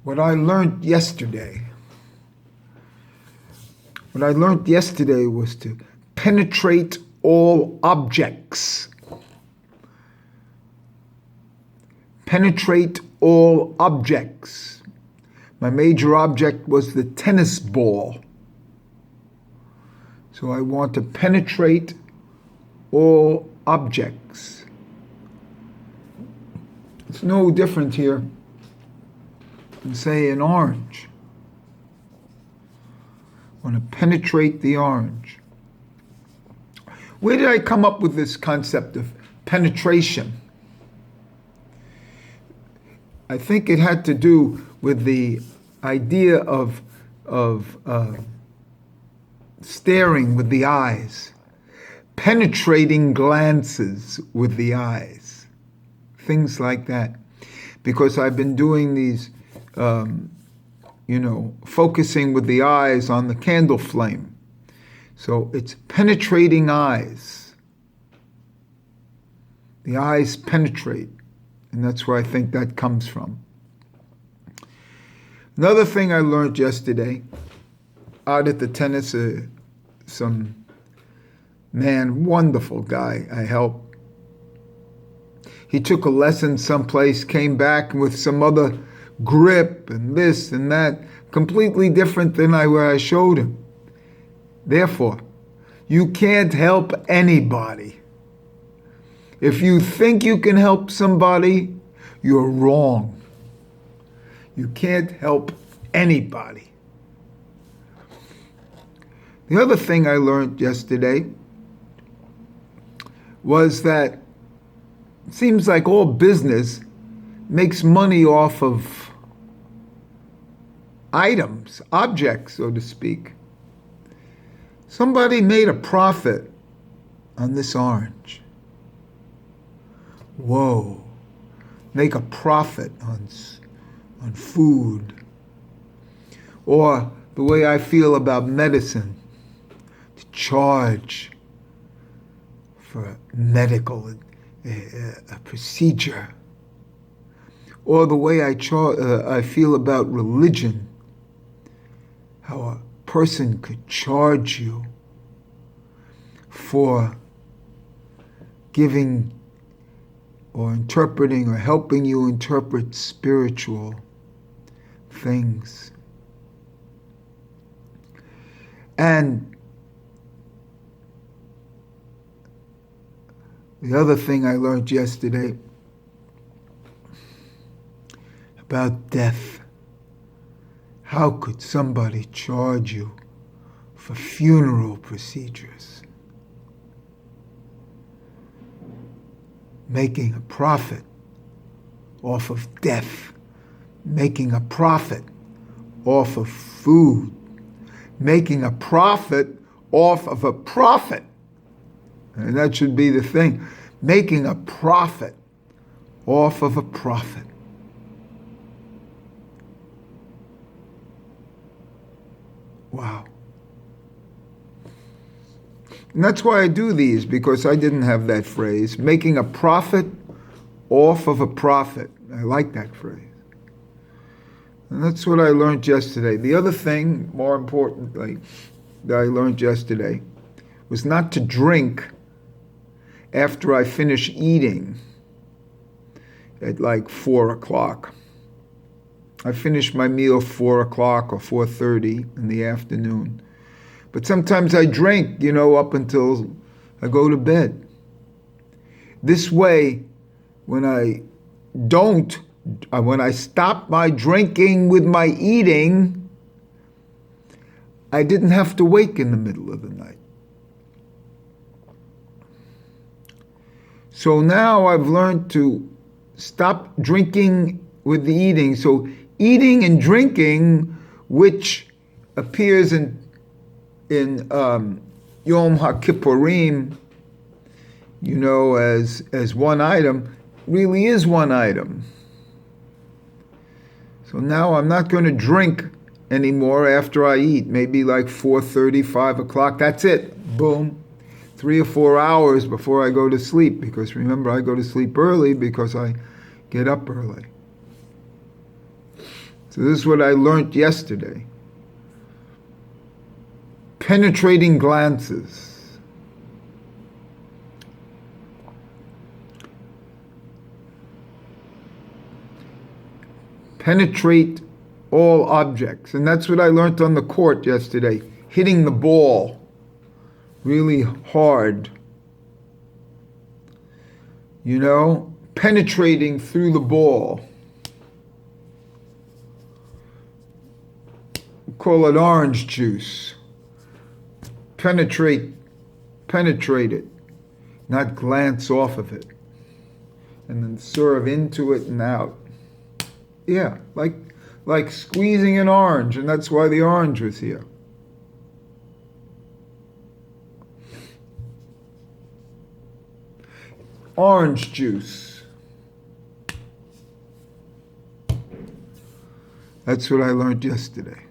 What I learned yesterday, was to penetrate all objects. Penetrate all objects. My major object was the tennis ball. So I want to penetrate all objects. It's no different here than, say, an orange. I want to penetrate the orange. Where did I come up with this concept of penetration? I think it had to do with the idea of staring with the eyes, penetrating glances with the eyes, things like that. Because I've been doing these, focusing with the eyes on the candle flame. So it's penetrating eyes. The eyes penetrate. And that's where I think that comes from. Another thing I learned yesterday, out at the tennis, some man, wonderful guy I helped. He took a lesson someplace, came back with some other grip and this and that, completely different than where I showed him. Therefore, you can't help anybody. If you think you can help somebody, you're wrong. You can't help anybody. The other thing I learned yesterday was that it seems like all business makes money off of items, objects, so to speak. Somebody made a profit on this orange. Whoa, make a profit on food. Or the way I feel about medicine, to charge for a medical a procedure. Or the way I feel about religion, how a person could charge you for giving or interpreting or helping you interpret spiritual things. And the other thing I learned yesterday about death. How could somebody charge you for funeral procedures? Making a profit off of death, making a profit off of food, making a profit off of a profit. And that should be the thing, making a profit off of a profit. Wow. And that's why I do these, because I didn't have that phrase, making a profit off of a profit. I like that phrase. And that's what I learned yesterday. The other thing, more importantly, that I learned yesterday was not to drink after I finish eating at like 4 o'clock. I finish my meal 4 o'clock or 4:30 in the afternoon. But sometimes I drink, up until I go to bed. This way, when I stop my drinking with my eating, I didn't have to wake in the middle of the night. So now I've learned to stop drinking with the eating. So eating and drinking, which appears in Yom HaKippurim, as one item, really is one item. So now I'm not going to drink anymore after I eat, maybe like 4:30, 5 o'clock. That's it. Boom. 3 or 4 hours before I go to sleep, because remember, I go to sleep early because I get up early. So this is what I learned yesterday. Penetrating glances. Penetrate all objects. And that's what I learned on the court yesterday. Hitting the ball really hard. You know, penetrating through the ball. We call it orange juice. Penetrate it, not glance off of it. And then serve into it and out. Yeah, like squeezing an orange, and that's why the orange was here. Orange juice. That's what I learned yesterday.